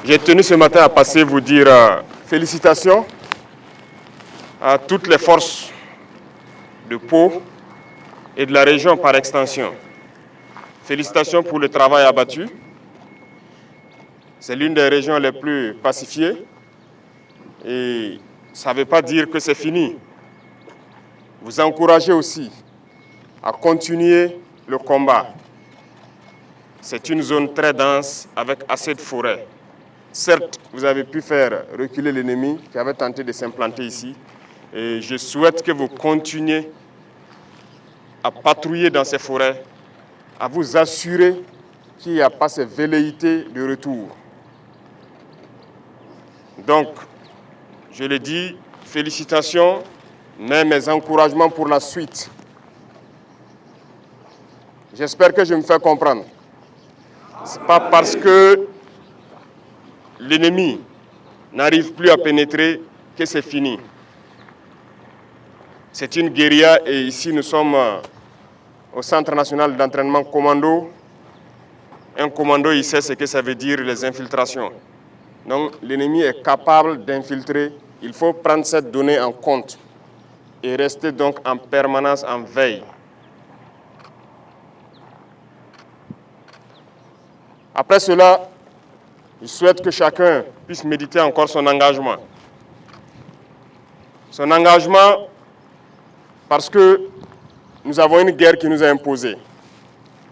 J'ai tenu ce matin à passer vous dire félicitations à toutes les forces de Pau et de la région par extension. Félicitations pour le travail abattu. C'est l'une des régions les plus pacifiées et ça ne veut pas dire que c'est fini. Vous encouragez aussi à continuer le combat. C'est une zone très dense avec assez de forêts. Certes, vous avez pu faire reculer l'ennemi qui avait tenté de s'implanter ici. Et je souhaite que vous continuiez à patrouiller dans ces forêts, à vous assurer qu'il n'y a pas ces velléités de retour. Donc, je le dis, félicitations, mais mes encouragements pour la suite. J'espère que je me fais comprendre. Ce n'est pas parce que l'ennemi n'arrive plus à pénétrer que c'est fini. C'est une guérilla et ici nous sommes au Centre national d'entraînement commando. Un commando, il sait ce que ça veut dire, les infiltrations. Donc l'ennemi est capable d'infiltrer. Il faut prendre cette donnée en compte et rester donc en permanence en veille. Après cela, je souhaite que chacun puisse méditer encore son engagement. Son engagement parce que nous avons une guerre qui nous est imposée.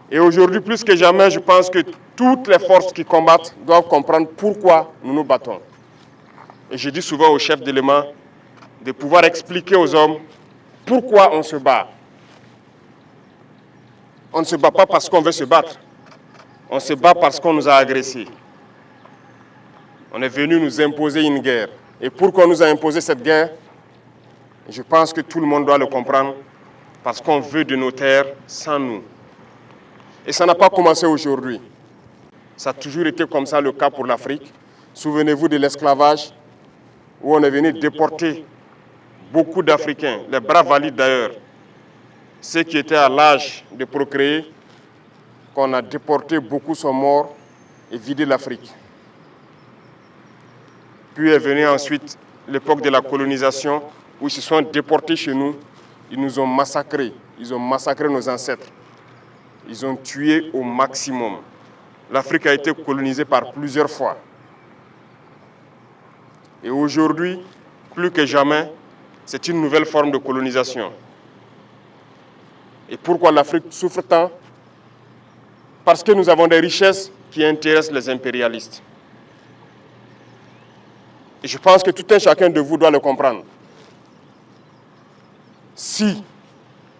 Et aujourd'hui, plus que jamais, je pense que toutes les forces qui combattent doivent comprendre pourquoi nous nous battons. Et je dis souvent aux chefs d'éléments de pouvoir expliquer aux hommes pourquoi on se bat. On ne se bat pas parce qu'on veut se battre. On se bat parce qu'on nous a agressés. On est venu nous imposer une guerre. Et pourquoi on nous a imposé cette guerre? Je pense que tout le monde doit le comprendre. Parce qu'on veut de nos terres sans nous. Et ça n'a pas commencé aujourd'hui. Ça a toujours été comme ça le cas pour l'Afrique. Souvenez-vous de l'esclavage, où on est venu déporter beaucoup d'Africains, les bras valides d'ailleurs, ceux qui étaient à l'âge de procréer, qu'on a déportés, beaucoup sont morts et vidé l'Afrique. Puis est venue ensuite l'époque de la colonisation, où ils se sont déportés chez nous, ils nous ont massacrés, ils ont massacré nos ancêtres. Ils ont tué au maximum. L'Afrique a été colonisée par plusieurs fois. Et aujourd'hui, plus que jamais, c'est une nouvelle forme de colonisation. Et pourquoi l'Afrique souffre tant? Parce que nous avons des richesses qui intéressent les impérialistes. Et je pense que tout un chacun de vous doit le comprendre. Si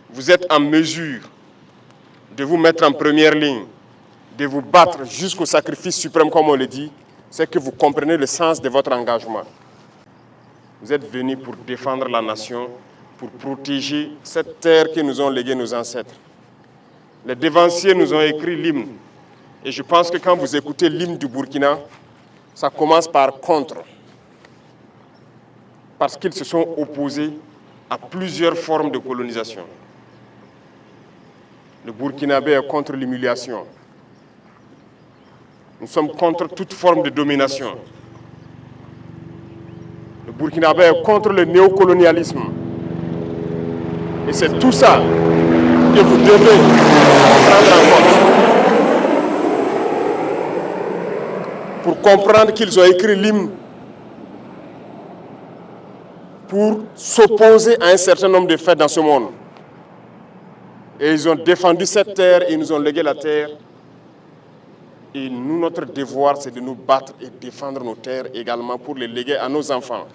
vous êtes en mesure de vous mettre en première ligne, de vous battre jusqu'au sacrifice suprême, comme on le dit, c'est que vous comprenez le sens de votre engagement. Vous êtes venus pour défendre la nation, pour protéger cette terre que nous ont léguée nos ancêtres. Les dévanciers nous ont écrit l'hymne. Et je pense que quand vous écoutez l'hymne du Burkina, ça commence par contre. Parce qu'ils se sont opposés à plusieurs formes de colonisation. Le Burkinabé est contre l'humiliation. Nous sommes contre toute forme de domination. Le Burkinabé est contre le néocolonialisme. Et c'est tout ça que vous devez prendre en compte. Pour comprendre qu'ils ont écrit l'hymne pour s'opposer à un certain nombre de faits dans ce monde. Et ils ont défendu cette terre et ils nous ont légué la terre. Et nous, notre devoir, c'est de nous battre et défendre nos terres également pour les léguer à nos enfants.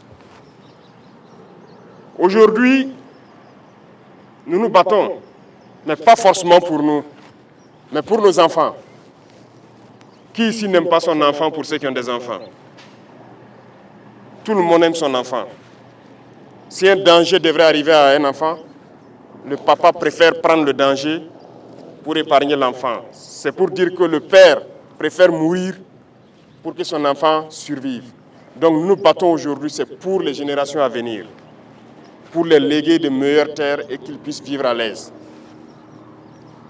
Aujourd'hui, nous nous battons, mais pas forcément pour nous, mais pour nos enfants. Qui ici n'aime pas son enfant pour ceux qui ont des enfants? Tout le monde aime son enfant. Si un danger devrait arriver à un enfant, le papa préfère prendre le danger pour épargner l'enfant. C'est pour dire que le père préfère mourir pour que son enfant survive. Donc nous nous battons aujourd'hui, c'est pour les générations à venir, pour les léguer de meilleures terres et qu'ils puissent vivre à l'aise.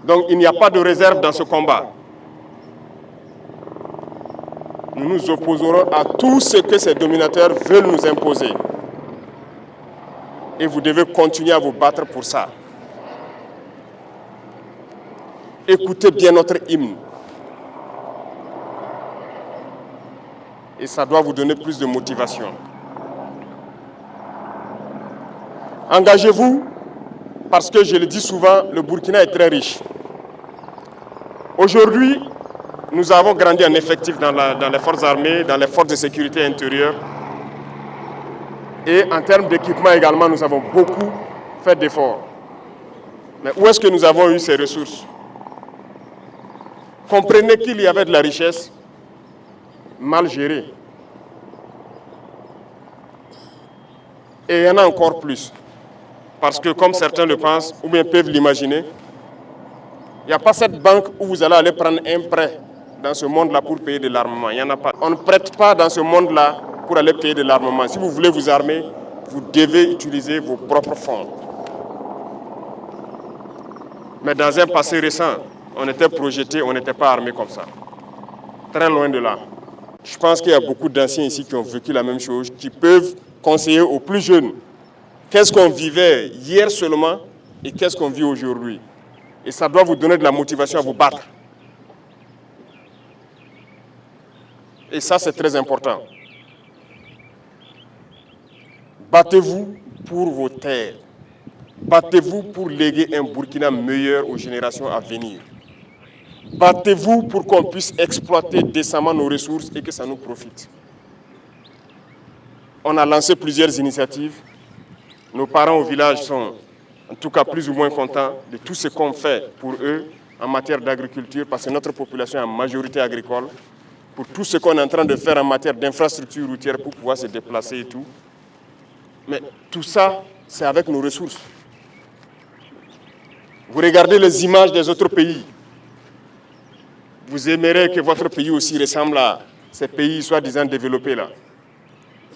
Donc il n'y a pas de réserve dans ce combat. nous nous opposerons à tout ce que ces dominateurs veulent nous imposer. Et vous devez continuer à vous battre pour ça. Écoutez bien notre hymne. Et ça doit vous donner plus de motivation. Engagez-vous, parce que je le dis souvent, le Burkina est très riche. Aujourd'hui, nous avons grandi en effectif dans les forces armées, dans les forces de sécurité intérieure. Et en termes d'équipement également, nous avons beaucoup fait d'efforts. Mais où est-ce que nous avons eu ces ressources? Comprenez qu'il y avait de la richesse mal gérée. Et il y en a encore plus. Parce que comme certains le pensent, ou bien peuvent l'imaginer, il n'y a pas cette banque où vous allez aller prendre un prêt dans ce monde-là pour payer de l'armement. Il n'y en a pas. On ne prête pas dans ce monde-là pour aller payer de l'armement. Si vous voulez vous armer, vous devez utiliser vos propres fonds. Mais dans un passé récent, on était projeté, on n'était pas armé comme ça. Très loin de là. Je pense qu'il y a beaucoup d'anciens ici qui ont vécu la même chose, qui peuvent conseiller aux plus jeunes qu'est-ce qu'on vivait hier seulement et qu'est-ce qu'on vit aujourd'hui. Et ça doit vous donner de la motivation à vous battre. Et ça, c'est très important. Battez-vous pour vos terres. Battez-vous pour léguer un Burkina meilleur aux générations à venir. Battez-vous pour qu'on puisse exploiter décemment nos ressources et que ça nous profite. On a lancé plusieurs initiatives. Nos parents au village sont en tout cas plus ou moins contents de tout ce qu'on fait pour eux en matière d'agriculture, parce que notre population est en majorité agricole, pour tout ce qu'on est en train de faire en matière d'infrastructures routières pour pouvoir se déplacer et tout. Mais tout ça, c'est avec nos ressources. Vous regardez les images des autres pays. Vous aimerez que votre pays aussi ressemble à ces pays soi-disant développés là.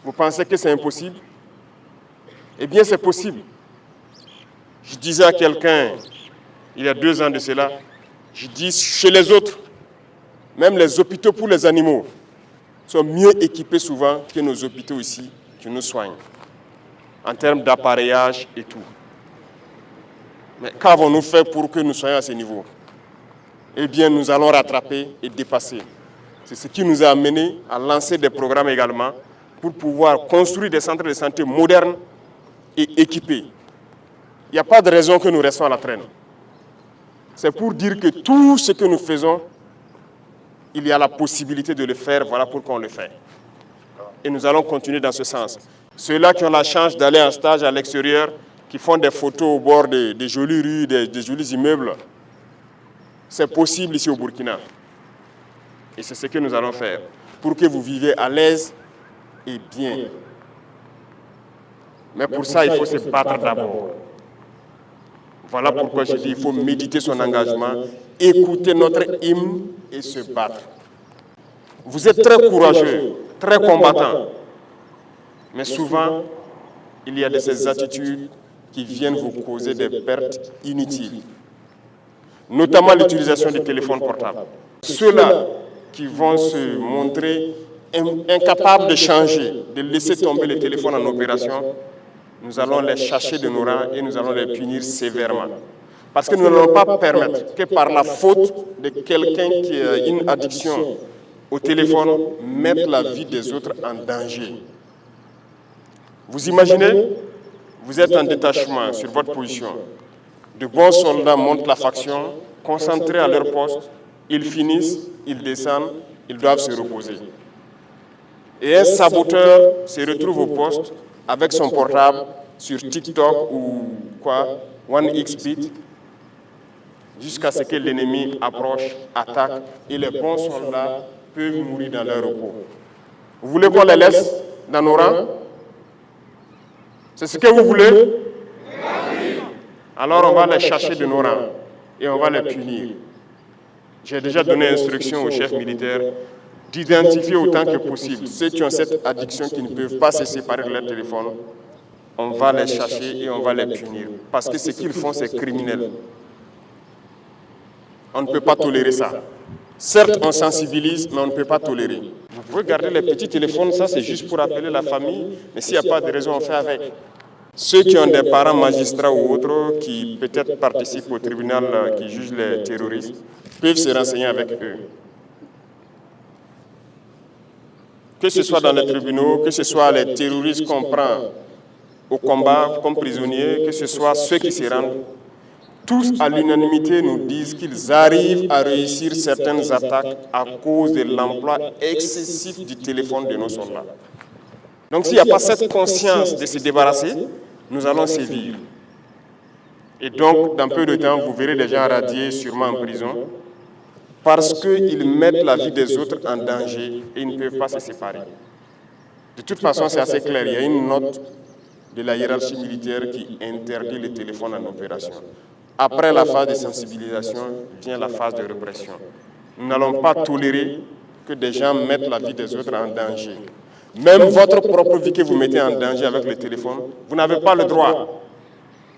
Vous pensez que c'est impossible? Eh bien, c'est possible. Je disais à quelqu'un, il y a 2 ans de cela, je dis chez les autres, même les hôpitaux pour les animaux sont mieux équipés souvent que nos hôpitaux ici qui nous soignent, en termes d'appareillage et tout. Mais qu'avons-nous fait pour que nous soyons à ce niveau? Eh bien, nous allons rattraper et dépasser. C'est ce qui nous a amené à lancer des programmes également pour pouvoir construire des centres de santé modernes et équipés. Il n'y a pas de raison que nous restons à la traîne. C'est pour dire que tout ce que nous faisons, il y a la possibilité de le faire, voilà pourquoi on le fait. Et nous allons continuer dans ce sens. Ceux-là qui ont la chance d'aller en stage à l'extérieur, qui font des photos au bord des jolies rues, des jolis immeubles, c'est possible ici au Burkina. Et c'est ce que nous allons faire, pour que vous viviez à l'aise et bien. Mais pour ça, il faut se battre d'abord. Voilà pourquoi je dis qu'il faut méditer son engagement, écouter notre hymne et se battre. Vous êtes très courageux, très combattants. Mais souvent, il y a de ces attitudes qui viennent vous causer des pertes inutiles. Notamment l'utilisation des téléphones portables. Ceux-là qui vont se montrer incapables de changer, de laisser tomber les téléphones en opération, nous allons les chasser de nos rangs et nous allons les punir sévèrement. Parce que nous n'allons pas permettre que par la faute de quelqu'un qui a une addiction au téléphone, mette la vie des autres en danger. Vous imaginez, vous êtes en détachement sur votre position. De bons soldats montent la faction, concentrés à leur poste, ils finissent, ils descendent, ils doivent se reposer. Et un saboteur se retrouve au poste avec son portable sur TikTok ou quoi, 1xBit, jusqu'à ce que l'ennemi approche, attaque, et les bons soldats peuvent mourir dans leur repos. Vous voulez qu'on les laisse dans nos rangs? C'est ce que vous voulez? Alors on va les chercher de nos rangs et on va les punir. J'ai déjà donné instruction aux chefs militaires d'identifier autant que possible ceux qui ont cette addiction, qui ne peuvent pas se séparer de leur téléphone. On va les chercher et on va les punir. Parce que ce qu'ils font, c'est criminel. On ne peut pas tolérer ça. Certes, on sensibilise, mais on ne peut pas tolérer. Vous Vous regardez les petits téléphones, ça c'est juste pour appeler la famille, mais s'il n'y a pas de raison, on fait avec. Ceux qui ont des parents magistrats ou autres qui peut-être participent au tribunal qui juge les terroristes peuvent se renseigner avec eux. Que ce soit dans les tribunaux, que ce soit les terroristes qu'on prend au combat comme prisonniers, que ce soit ceux qui se rendent, tous à l'unanimité nous disent qu'ils arrivent à réussir certaines attaques à cause de l'emploi excessif du téléphone de nos soldats. Donc s'il n'y a pas cette conscience de se débarrasser, nous allons sévir. Et donc, dans peu de temps, vous verrez des gens radiés, sûrement en prison, parce qu'ils mettent la vie des autres en danger et ils ne peuvent pas se séparer. De toute façon, c'est assez clair. Il y a une note de la hiérarchie militaire qui interdit le téléphone en opération. Après la phase de sensibilisation, vient la phase de répression. Nous n'allons pas tolérer que des gens mettent la vie des autres en danger. Même votre propre vie que vous mettez en danger avec le téléphone, vous n'avez pas le droit,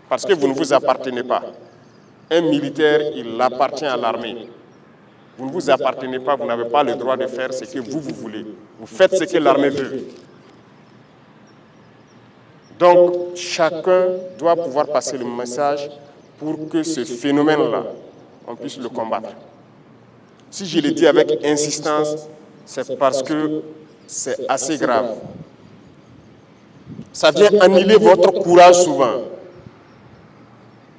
parce que vous ne vous appartenez pas. Un militaire, il appartient à l'armée. Vous ne vous appartenez pas, vous n'avez pas le droit de faire ce que vous voulez. Vous faites ce que l'armée veut. Donc, chacun doit pouvoir passer le message pour que ce phénomène-là, on puisse le combattre. Si je le dis avec insistance, c'est parce que c'est assez grave. Ça vient annihiler votre courage souvent.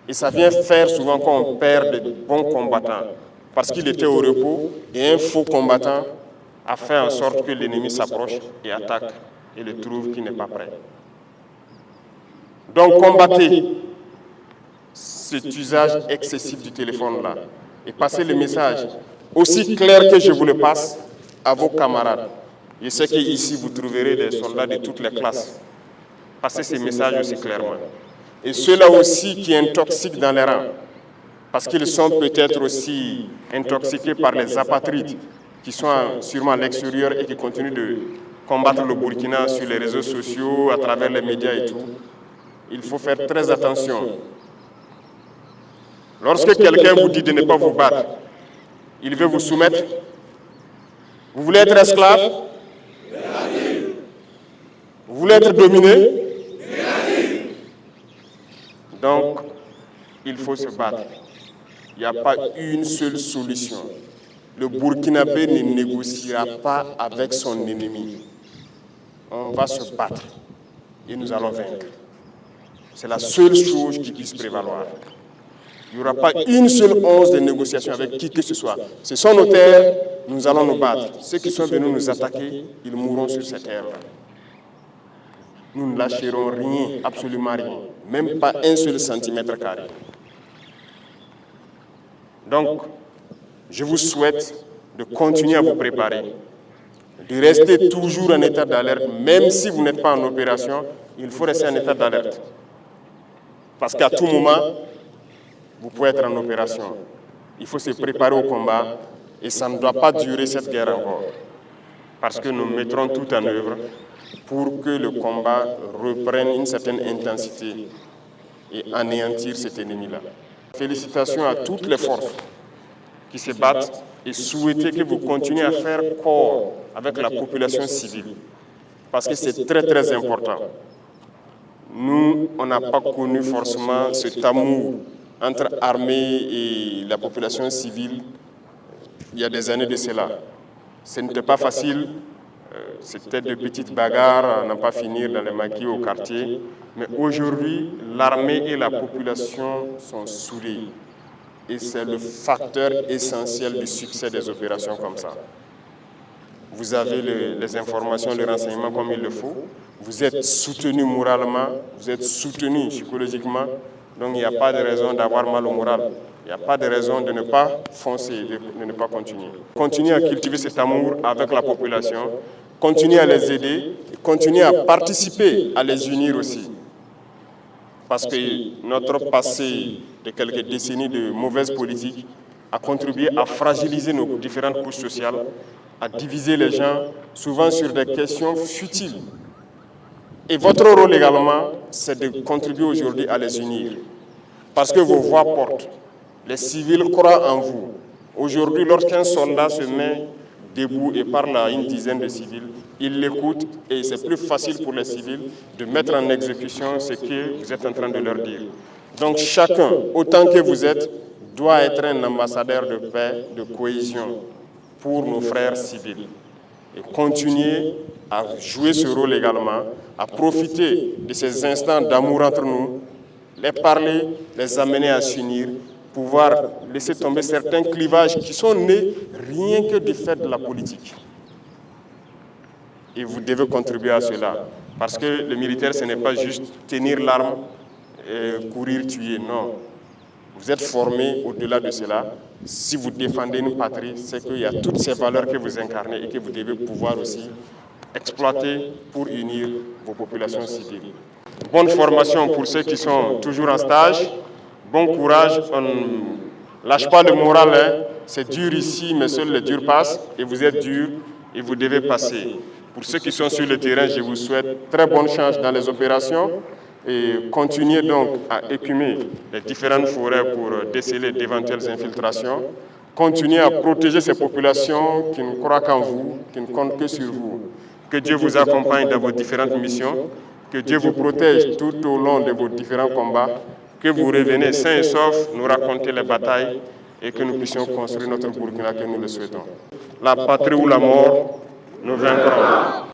Et ça vient faire souvent qu'on perd de bons combattants. Parce qu'il était au repos et un faux combattant a fait en sorte que l'ennemi s'approche et attaque et le trouve qui n'est pas prêt. Donc combattez cet usage excessif du téléphone-là et passez le message aussi clair que je vous le passe à vos camarades. Je sais qu'ici vous trouverez des soldats de toutes les classes. Passez ces messages aussi clairement. Et ceux-là aussi qui intoxiquent dans les rangs, parce qu'ils sont peut-être aussi intoxiqués par les apatrides qui sont sûrement à l'extérieur et qui continuent de combattre le Burkina sur les réseaux sociaux, à travers les médias et tout. Il faut faire très attention. Lorsque quelqu'un vous dit de ne pas vous battre, il veut vous soumettre. Vous voulez être esclave? Vous voulez être dominé? Donc, il faut se battre. Il n'y a pas une seule solution. Le Burkinabé ne négociera pas avec son ennemi. On va se battre et nous allons vaincre. C'est la seule chose qui puisse prévaloir. Il n'y aura pas une seule once de négociation avec qui que ce soit. Ce sont nos terres, nous allons nous battre. Ceux qui sont venus nous attaquer, ils mourront sur ces terres-là. Nous ne lâcherons rien, absolument rien. Même pas un seul centimètre carré. Donc, je vous souhaite de continuer à vous préparer, de rester toujours en état d'alerte, même si vous n'êtes pas en opération, il faut rester en état d'alerte. Parce qu'à tout moment, vous pouvez être en opération. Il faut se préparer au combat et ça ne doit pas durer cette guerre encore. Parce que nous mettrons tout en œuvre pour que le combat reprenne une certaine intensité et anéantir cet ennemi-là. Félicitations à toutes les forces qui se battent et souhaiter que vous continuez à faire corps avec la population civile. Parce que c'est très très important. Nous, on n'a pas connu forcément cet amour entre armée et la population civile il y a des années de cela. Ce n'était pas facile, c'était de petites bagarres à n'en pas finir dans les maquis au quartier. Mais aujourd'hui, l'armée et la population sont soudées. Et c'est le facteur essentiel du succès des opérations comme ça. Vous avez les informations, les renseignements comme il le faut. Vous êtes soutenu moralement, vous êtes soutenu psychologiquement. Donc il n'y a pas de raison d'avoir mal au moral. Il n'y a pas de raison de ne pas foncer, de ne pas continuer. Continuez à cultiver cet amour avec la population, continuez à les aider, continuez à participer, à les unir aussi. Parce que notre passé de quelques décennies de mauvaise politique a contribué à fragiliser nos différentes couches sociales, à diviser les gens, souvent sur des questions futiles. Et votre rôle également, c'est de contribuer aujourd'hui à les unir. Parce que vos voix portent. Les civils croient en vous. Aujourd'hui, lorsqu'un soldat se met debout et parle à une dizaine de civils, ils l'écoutent et c'est plus facile pour les civils de mettre en exécution ce que vous êtes en train de leur dire. Donc chacun, autant que vous êtes, doit être un ambassadeur de paix, de cohésion pour nos frères civils. Et continuer à jouer ce rôle également, à profiter de ces instants d'amour entre nous, les parler, les amener à s'unir, pouvoir laisser tomber certains clivages qui sont nés rien que du fait de la politique. Et vous devez contribuer à cela. Parce que le militaire, ce n'est pas juste tenir l'arme et courir, tuer, non. Vous êtes formés au-delà de cela. Si vous défendez une patrie, c'est qu'il y a toutes ces valeurs que vous incarnez et que vous devez pouvoir aussi exploiter pour unir vos populations civiles. Bonne formation pour ceux qui sont toujours en stage. Bon courage, on ne lâche pas le moral. Hein. C'est dur ici, mais seuls les durs passent. Et vous êtes dur et vous devez passer. Pour ceux qui sont sur le terrain, je vous souhaite très bonne chance dans les opérations. Et continuez donc à écumer les différentes forêts pour déceler d'éventuelles infiltrations. Continuez à protéger ces populations qui ne croient qu'en vous, qui ne comptent que sur vous. Que Dieu vous accompagne dans vos différentes missions. Que Dieu vous protège tout au long de vos différents combats. Que vous revenez sains et saufs, nous raconter les batailles et que nous puissions construire notre Burkina que nous le souhaitons. La patrie ou la mort, nous vaincrons.